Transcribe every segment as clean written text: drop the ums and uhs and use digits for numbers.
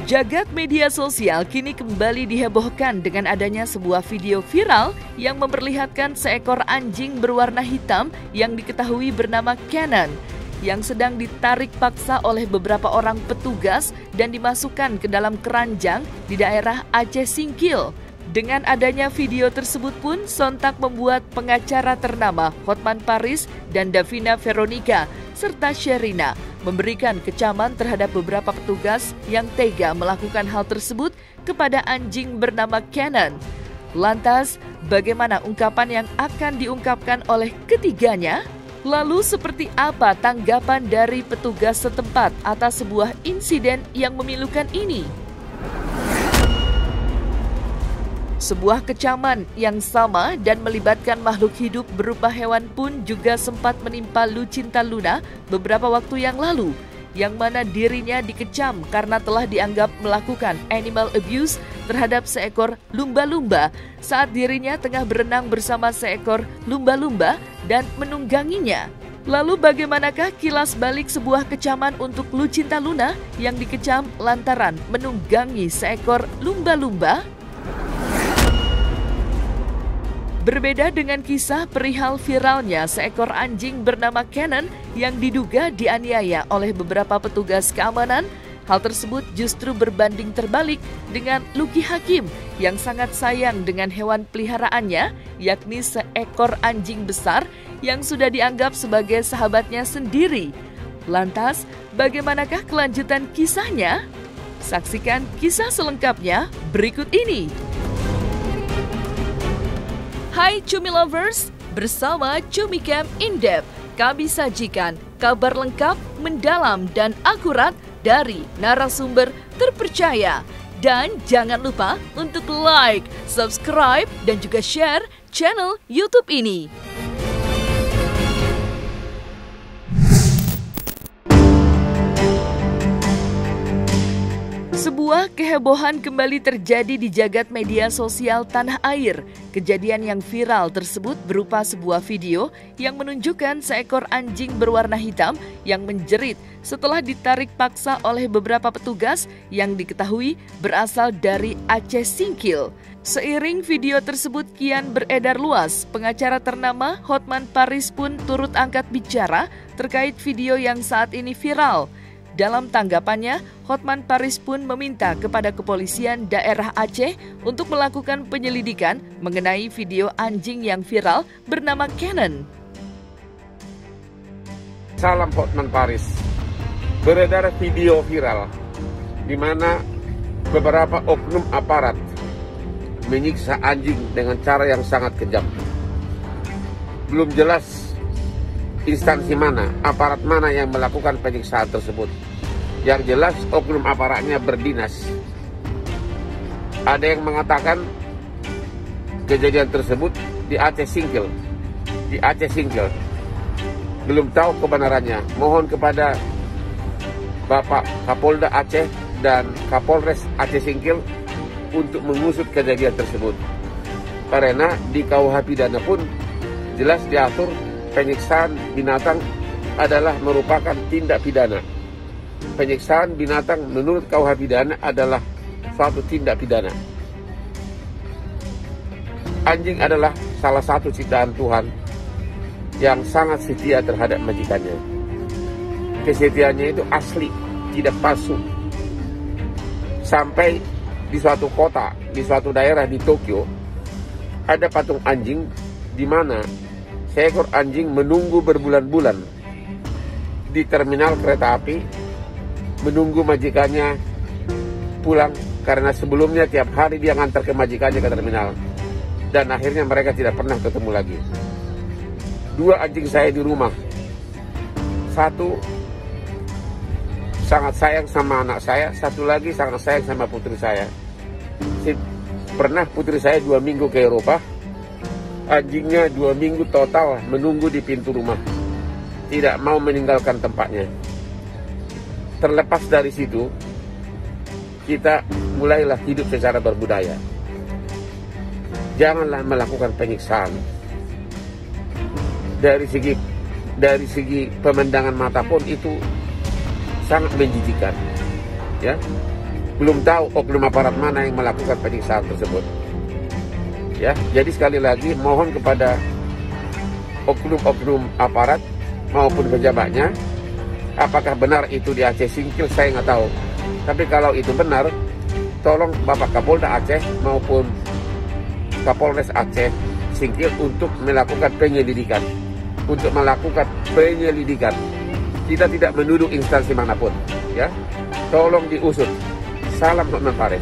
Jagat media sosial kini kembali dihebohkan dengan adanya sebuah video viral yang memperlihatkan seekor anjing berwarna hitam yang diketahui bernama Cannon yang sedang ditarik paksa oleh beberapa orang petugas dan dimasukkan ke dalam keranjang di daerah Aceh Singkil. Dengan adanya video tersebut pun sontak membuat pengacara ternama Hotman Paris dan Davina Veronica serta Sherina memberikan kecaman terhadap beberapa petugas yang tega melakukan hal tersebut kepada anjing bernama Cannon. Lantas, bagaimana ungkapan yang akan diungkapkan oleh ketiganya? Lalu seperti apa tanggapan dari petugas setempat atas sebuah insiden yang memilukan ini? Sebuah kecaman yang sama dan melibatkan makhluk hidup berupa hewan pun juga sempat menimpa Lucinta Luna beberapa waktu yang lalu, yang mana dirinya dikecam karena telah dianggap melakukan animal abuse terhadap seekor lumba-lumba saat dirinya tengah berenang bersama seekor lumba-lumba dan menungganginya. Lalu bagaimanakah kilas balik sebuah kecaman untuk Lucinta Luna yang dikecam lantaran menunggangi seekor lumba-lumba? Berbeda dengan kisah perihal viralnya seekor anjing bernama Cannon yang diduga dianiaya oleh beberapa petugas keamanan, hal tersebut justru berbanding terbalik dengan Lucky Hakim yang sangat sayang dengan hewan peliharaannya, yakni seekor anjing besar yang sudah dianggap sebagai sahabatnya sendiri. Lantas, bagaimanakah kelanjutan kisahnya? Saksikan kisah selengkapnya berikut ini. Hai Cumi Lovers, bersama Cumi Camp In-Depth, kami sajikan kabar lengkap, mendalam, dan akurat dari narasumber terpercaya. Dan jangan lupa untuk like, subscribe, dan juga share channel YouTube ini. Sebuah kehebohan kembali terjadi di jagat media sosial tanah air. Kejadian yang viral tersebut berupa sebuah video yang menunjukkan seekor anjing berwarna hitam yang menjerit setelah ditarik paksa oleh beberapa petugas yang diketahui berasal dari Aceh Singkil. Seiring video tersebut kian beredar luas, pengacara ternama Hotman Paris pun turut angkat bicara terkait video yang saat ini viral. Dalam tanggapannya, Hotman Paris pun meminta kepada kepolisian daerah Aceh untuk melakukan penyelidikan mengenai video anjing yang viral bernama Cannon. Salam Hotman Paris. Beredar video viral di mana beberapa oknum aparat menyiksa anjing dengan cara yang sangat kejam. Belum jelas instansi mana, aparat mana yang melakukan penyiksaan tersebut. Yang jelas oknum aparatnya berdinas. Ada yang mengatakan kejadian tersebut di Aceh Singkil. Di Aceh Singkil. Belum tahu kebenarannya. Mohon kepada Bapak Kapolda Aceh dan Kapolres Aceh Singkil untuk mengusut kejadian tersebut. Karena di KUH pidana pun jelas diatur penyiksaan binatang adalah merupakan tindak pidana. Penyiksaan binatang menurut KUH pidana adalah suatu tindak pidana. Anjing adalah salah satu ciptaan Tuhan yang sangat setia terhadap majikannya. Kesetiaannya itu asli, tidak palsu. Sampai di suatu kota, di suatu daerah di Tokyo, ada patung anjing di mana seekor anjing menunggu berbulan-bulan di terminal kereta api, menunggu majikannya pulang karena sebelumnya tiap hari dia ngantar ke majikannya ke terminal, dan akhirnya mereka tidak pernah ketemu lagi. 2 anjing saya di rumah, satu sangat sayang sama anak saya, satu lagi sangat sayang sama putri saya. Pernah putri saya 2 minggu ke Eropa, anjingnya 2 minggu total menunggu di pintu rumah, tidak mau meninggalkan tempatnya. Terlepas dari situ, kita mulailah hidup secara berbudaya. Janganlah melakukan penyiksaan. Dari segi pemandangan mata pun itu sangat menjijikan, ya. belum tahu oknum aparat mana yang melakukan penyiksaan tersebut. Ya, jadi sekali lagi mohon kepada oknum-oknum aparat maupun pejabatnya, apakah benar itu di Aceh Singkil saya nggak tahu. Tapi kalau itu benar, tolong Bapak Kapolda Aceh maupun Kapolres Aceh Singkil untuk melakukan penyelidikan. Kita tidak menuduh instansi manapun, ya. Tolong diusut. Salam Hotman Paris.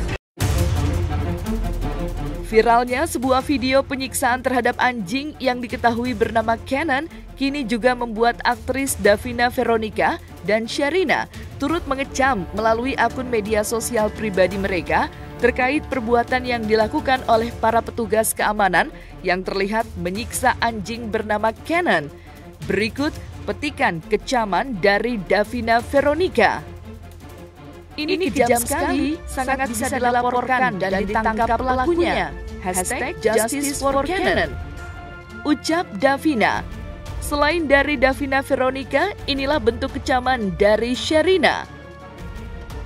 Viralnya sebuah video penyiksaan terhadap anjing yang diketahui bernama Cannon kini juga membuat aktris Davina Veronica dan Sherina turut mengecam melalui akun media sosial pribadi mereka terkait perbuatan yang dilakukan oleh para petugas keamanan yang terlihat menyiksa anjing bernama Cannon. Berikut petikan kecaman dari Davina Veronica. Ini kejam sekali, sangat bisa dilaporkan dan ditangkap pelakunya. #Justice for Cannon. Ucap Davina. Selain dari Davina Veronica, inilah bentuk kecaman dari Sherina.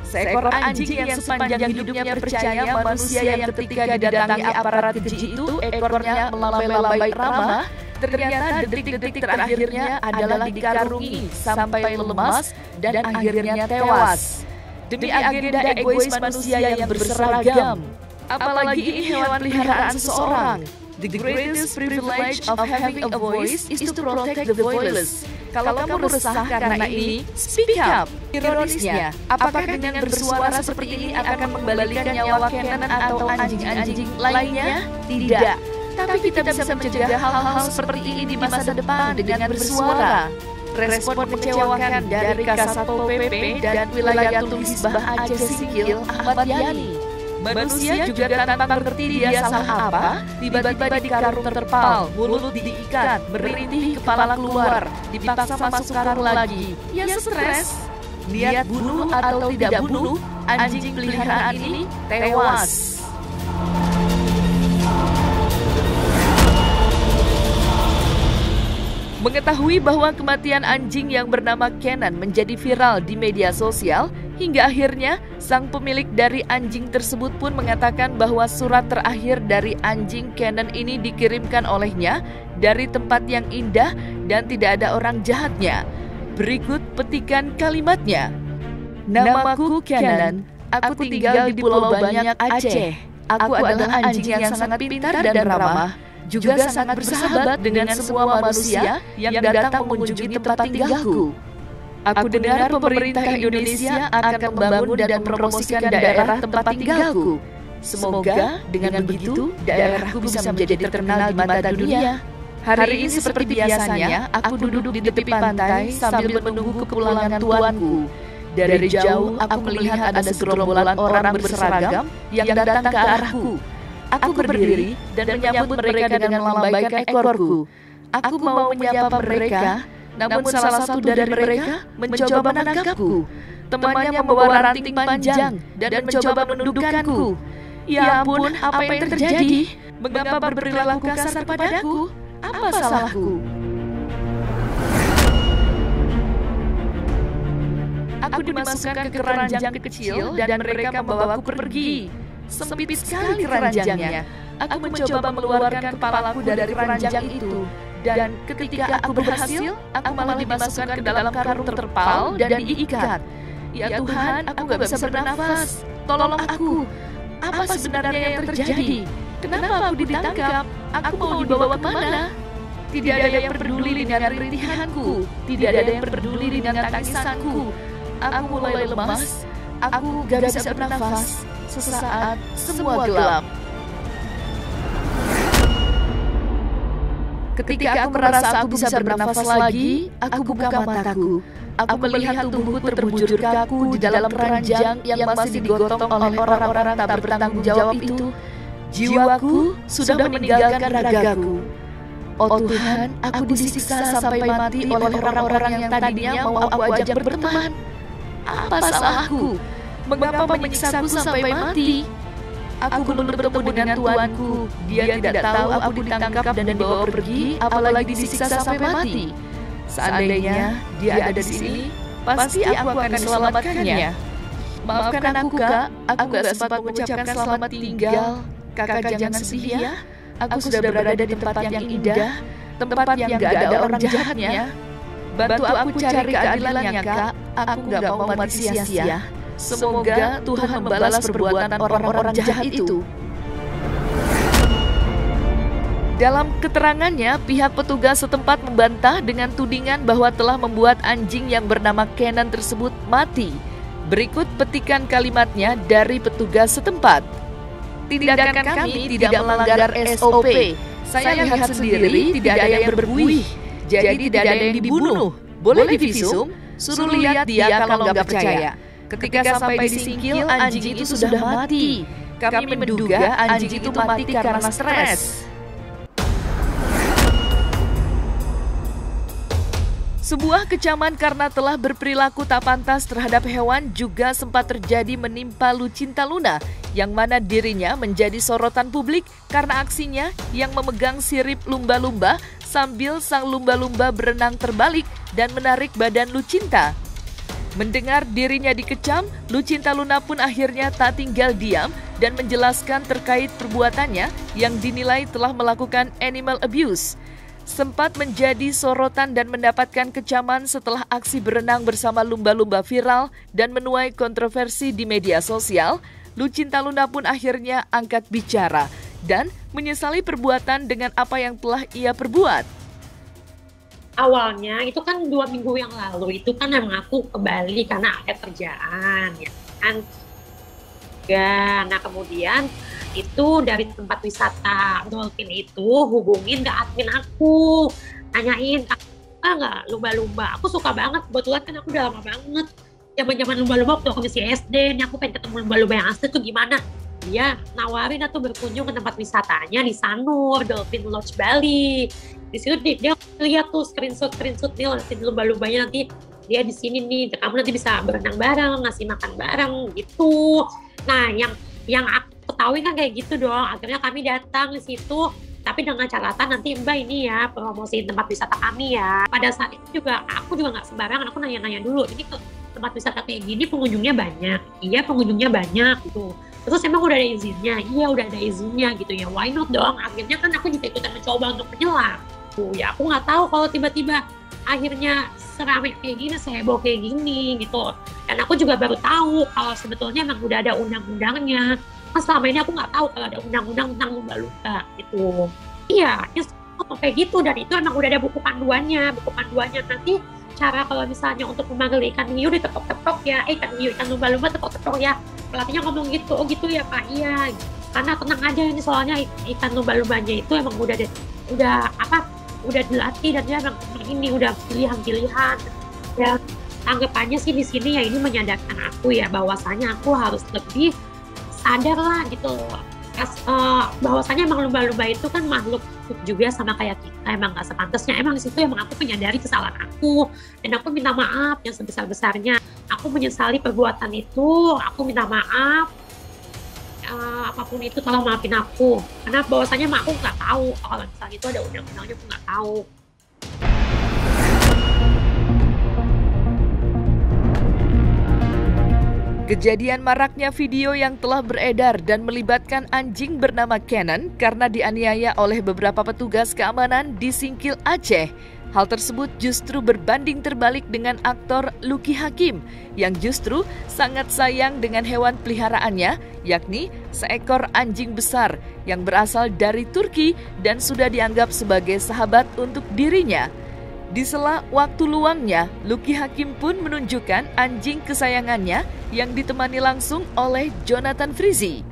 Seekor anjing yang sepanjang hidupnya percaya manusia yang ketika didatangi aparat keji itu ekornya melambai-lambai ramah, ternyata detik-detik terakhirnya adalah dikarungi sampai lemas dan akhirnya tewas. Demi agenda egois manusia yang berseragam. Apalagi ini hewan peliharaan seseorang. The greatest privilege of having a voice is to protect the voiceless. Kalau kamu resah karena ini, speak up. Ironisnya, apakah dengan bersuara seperti ini akan mengembalikan nyawa Cannon atau anjing-anjing lainnya? Tidak. Tapi kita bisa mencegah hal-hal seperti ini di masa depan dengan bersuara. Respon mengecewakan dari Kasatpol PP dan Wilayatul Hisbah Aceh Singkil Ahmad Yani. Manusia juga tanpa mengerti dia salah apa, tiba-tiba dikarung terpal, mulut diikat, merintih kepala keluar, dipaksa masuk karung lagi. Ya stres. Niat bunuh atau tidak bunuh, anjing peliharaan ini tewas. Mengetahui bahwa kematian anjing yang bernama Cannon menjadi viral di media sosial, hingga akhirnya sang pemilik dari anjing tersebut pun mengatakan bahwa surat terakhir dari anjing Cannon ini dikirimkan olehnya dari tempat yang indah dan tidak ada orang jahatnya. Berikut petikan kalimatnya. Namaku Cannon, aku tinggal di Pulau Banyak Aceh. Aku adalah anjing yang sangat pintar dan ramah, juga sangat bersahabat dengan semua manusia yang datang mengunjungi tempat tinggalku. Aku dengar pemerintah Indonesia akan membangun dan mempromosikan daerah tempat tinggalku. Semoga dengan begitu daerahku bisa menjadi terkenal di mata dunia. Hari ini seperti biasanya, aku duduk di tepi pantai sambil menunggu kepulangan tuanku. Dari jauh aku melihat ada segerombolan orang berseragam yang datang ke arahku. Aku berdiri dan menyambut mereka dengan melambaikan ekorku. Aku mau menyapa mereka, namun salah satu dari mereka mencoba menangkapku. Temannya membawa ranting panjang dan mencoba menundukkanku. Ya ampun, apa yang terjadi? Mengapa berperilaku kasar padaku? Apa salahku? Aku dimasukkan ke keranjang kecil dan mereka membawaku pergi. Sempit sekali keranjangnya. Aku mencoba mengeluarkan kepalaku dari keranjang itu. Dan ketika aku berhasil, aku malah dimasukkan ke dalam karung terpal dan diikat. Ya Tuhan, aku gak bisa bernafas. Tolong aku. Apa sebenarnya yang terjadi? Kenapa aku ditangkap? Aku mau dibawa kemana? Tidak ada yang peduli dengan rintihanku. Tidak ada yang peduli dengan tangisanku. Aku mulai lemas. Aku gak bisa bernafas. Sesaat semua gelap. Ketika aku merasa aku bisa bernafas lagi, aku buka mataku. Aku melihat tubuhku terbujur kaku di dalam keranjang yang masih digotong oleh orang-orang tak bertanggung jawab itu. Jiwaku sudah meninggalkan ragaku. Oh Tuhan, aku disiksa sampai mati oleh orang-orang yang tadinya mau aku ajak berteman. Apa salahku? Mengapa menyiksaku sampai mati? Aku belum bertemu dengan tuanku. Dia tidak tahu aku ditangkap dan dibawa pergi, apalagi disiksa sampai mati. Seandainya dia ada di sini, pasti aku akan selamatkannya. Maafkan aku, Kak. Aku gak sempat mengucapkan selamat tinggal. Kakak jangan sedih ya. Aku sudah berada di tempat yang indah, tempat yang gak ada orang jahatnya. Bantu aku cari keadilannya, Kak. Aku gak mau mati sia-sia. Semoga Tuhan membalas perbuatan orang-orang jahat itu. Dalam keterangannya, pihak petugas setempat membantah dengan tudingan bahwa telah membuat anjing yang bernama Cannon tersebut mati. Berikut petikan kalimatnya dari petugas setempat. Tindakan kami tidak melanggar SOP. Saya lihat sendiri tidak ada yang berbuih, jadi tidak ada yang dibunuh. Boleh divisum? Suruh lihat dia kalau nggak percaya. Ketika sampai di Singkil, anjing itu sudah mati. Kami menduga anjing itu mati karena stres. Sebuah kecaman karena telah berperilaku tak pantas terhadap hewan juga sempat terjadi menimpa Lucinta Luna, yang mana dirinya menjadi sorotan publik karena aksinya yang memegang sirip lumba-lumba sambil sang lumba-lumba berenang terbalik dan menarik badan Lucinta. Mendengar dirinya dikecam, Lucinta Luna pun akhirnya tak tinggal diam dan menjelaskan terkait perbuatannya yang dinilai telah melakukan animal abuse. Sempat menjadi sorotan dan mendapatkan kecaman setelah aksi berenang bersama lumba-lumba viral dan menuai kontroversi di media sosial. Lucinta Luna pun akhirnya angkat bicara dan menyesali perbuatan dengan apa yang telah ia perbuat. Awalnya itu kan 2 minggu yang lalu itu kan emang aku ke Bali karena ada kerjaan ya kan. Nah kemudian itu dari tempat wisata Dolphin itu hubungin ke admin aku, nanyain nggak lumba-lumba. Aku suka banget, kebetulan kan aku udah lama banget zaman lumba-lumba waktu aku masih SD. Nih aku pengen ketemu lumba-lumba yang asli tuh gimana. Dia nawarin atau berkunjung ke tempat wisatanya di Sanur Dolphin Lodge Bali. Di situ dia lihat tuh screenshot nih nanti lumba-lumbanya, nanti dia di sini nih, kamu nanti bisa berenang bareng, ngasih makan bareng gitu. Nah yang aku ketahui kan kayak gitu dong. Akhirnya kami datang di situ, tapi dengan catatan nanti Mbak ini ya promosiin tempat wisata kami ya. Pada saat itu juga aku juga nggak sembarangan, aku nanya-nanya dulu. Ini ke tempat wisata kayak gini pengunjungnya banyak? Iya pengunjungnya banyak gitu. Terus emang udah ada izinnya? Iya udah ada izinnya gitu ya. Why not dong? Akhirnya kan aku juga ikutan mencoba untuk menyelam. Ya aku nggak tahu kalau tiba-tiba akhirnya seramai kayak gini, seheboh kayak gini gitu. Dan aku juga baru tahu kalau sebetulnya emang udah ada undang-undangnya. Kan selama ini aku nggak tahu kalau ada undang-undang tentang lumba-lumba gitu. Iya, kayak gitu, dan itu emang udah ada buku panduannya nanti cara kalau misalnya untuk memanggil ikan hiu ditepok-tepok ya, ikan hiu, ikan lumba-lumba tepok-tepok ya. Pelatihnya ngomong gitu, oh gitu ya Pak, iya. Karena tenang aja ini soalnya ikan lumba-lumbanya itu emang udah dilatih dan dia emang ini udah pilihan-pilihan. Ya tanggapannya sih di sini ya ini menyadarkan aku ya bahwasanya aku harus lebih sadar lah gitu. Bahwasanya emang lumba-lumba itu kan makhluk juga sama kayak kita, emang gak sepantasnya. Emang di situ emang aku menyadari kesalahan aku dan aku minta maaf yang sebesar-besarnya. Aku menyesali perbuatan itu, aku minta maaf. Apapun itu tolong maafin aku, karena bahwasanya aku nggak tahu kalau misalnya itu ada undang-undangnya, aku nggak tahu. Kejadian maraknya video yang telah beredar dan melibatkan anjing bernama Cannon karena dianiaya oleh beberapa petugas keamanan di Singkil, Aceh. Hal tersebut justru berbanding terbalik dengan aktor Lucky Hakim yang justru sangat sayang dengan hewan peliharaannya, yakni seekor anjing besar yang berasal dari Turki dan sudah dianggap sebagai sahabat untuk dirinya. Di sela waktu luangnya, Lucky Hakim pun menunjukkan anjing kesayangannya yang ditemani langsung oleh Jonathan Frizi.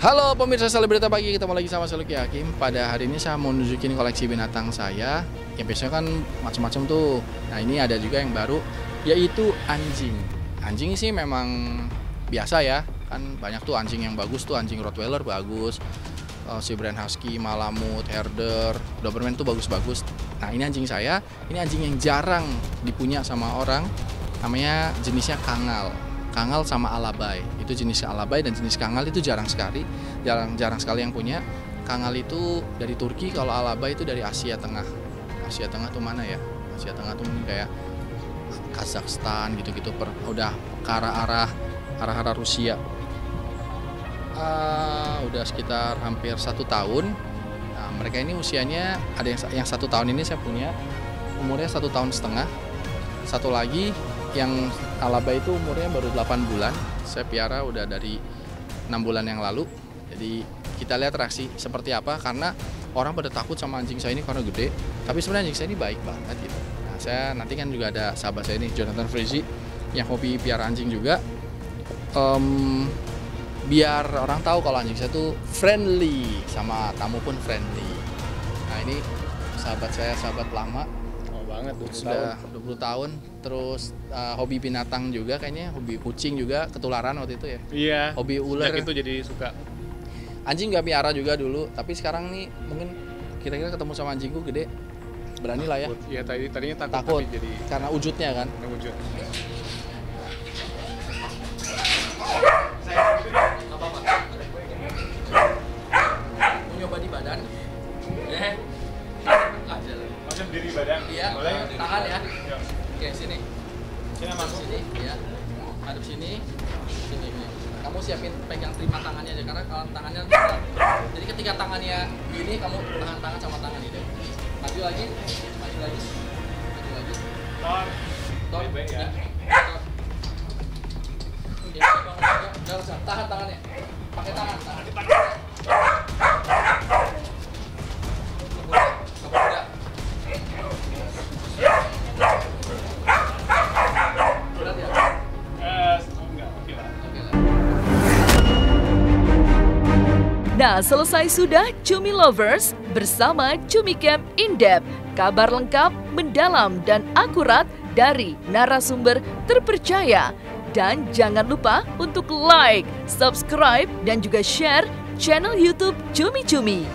Halo pemirsa Selebrita Pagi, ketemu lagi sama saya Lucky Hakim. Pada hari ini saya mau nunjukin koleksi binatang saya. Yang biasanya kan macam-macam tuh. Nah ini ada juga yang baru, yaitu anjing. Anjing sih memang biasa ya, kan banyak tuh anjing yang bagus tuh, anjing Rottweiler bagus, si Brand Husky, Malamute, Herder, Doberman tuh bagus-bagus. Nah ini anjing saya, ini anjing yang jarang dipunya sama orang, namanya jenisnya Kangal. Kangal sama Alabai, itu jenis Alabai dan jenis Kangal itu jarang sekali yang punya. Kangal itu dari Turki, kalau Alabai itu dari Asia Tengah. Asia Tengah tuh mana ya? Asia Tengah tuh mungkin kayak Kazakhstan gitu-gitu, udah ke arah Rusia. Udah sekitar hampir 1 tahun. Nah, mereka ini usianya ada yang 1 tahun ini saya punya umurnya 1,5 tahun. Satu lagi yang Alaba itu umurnya baru 8 bulan. Saya piara udah dari 6 bulan yang lalu. Jadi kita lihat reaksi seperti apa, karena orang pada takut sama anjing saya ini karena gede. Tapi sebenarnya anjing saya ini baik banget gitu. Nah, saya nanti kan juga ada sahabat saya ini Jonathan Frizy yang hobi piara anjing juga. Biar orang tahu kalau anjing saya tuh friendly, sama tamu pun friendly. Nah, ini sahabat saya, sahabat lama. Oh banget, Sudah 20 tahun. Terus hobi binatang juga kayaknya, hobi kucing juga, ketularan waktu itu ya. Iya. Hobi ular. Sejak itu jadi suka. Anjing nggak piara juga dulu, tapi sekarang nih mungkin kira-kira ketemu sama anjingku gede, berani lah ya. Iya, tadinya Takut tapi jadi karena wujudnya kan. wujud. Mau nyoba di badan? Maksudnya diri badan? Iya, Boleh? tangan ya. Ya. Oke, sini. Sini masuk. Sini, ya. Hadap sini. Sini. Kamu siapin pegang terima tangannya aja, karena kalau tangannya bisa. Jadi ketika tangannya gini, kamu tahan tangan sama tangan ini. Maju lagi. Maju lagi. Maju lagi. Tor. Baik ya. Ya, bangun aja. Udah usah. Tahan tangannya. Pakai tangan. Tahan. Nah, selesai sudah Cumi Lovers bersama Cumi Camp In-Depth. Kabar lengkap, mendalam, dan akurat dari narasumber terpercaya. Dan jangan lupa untuk like, subscribe, dan juga share channel YouTube Cumi Cumi.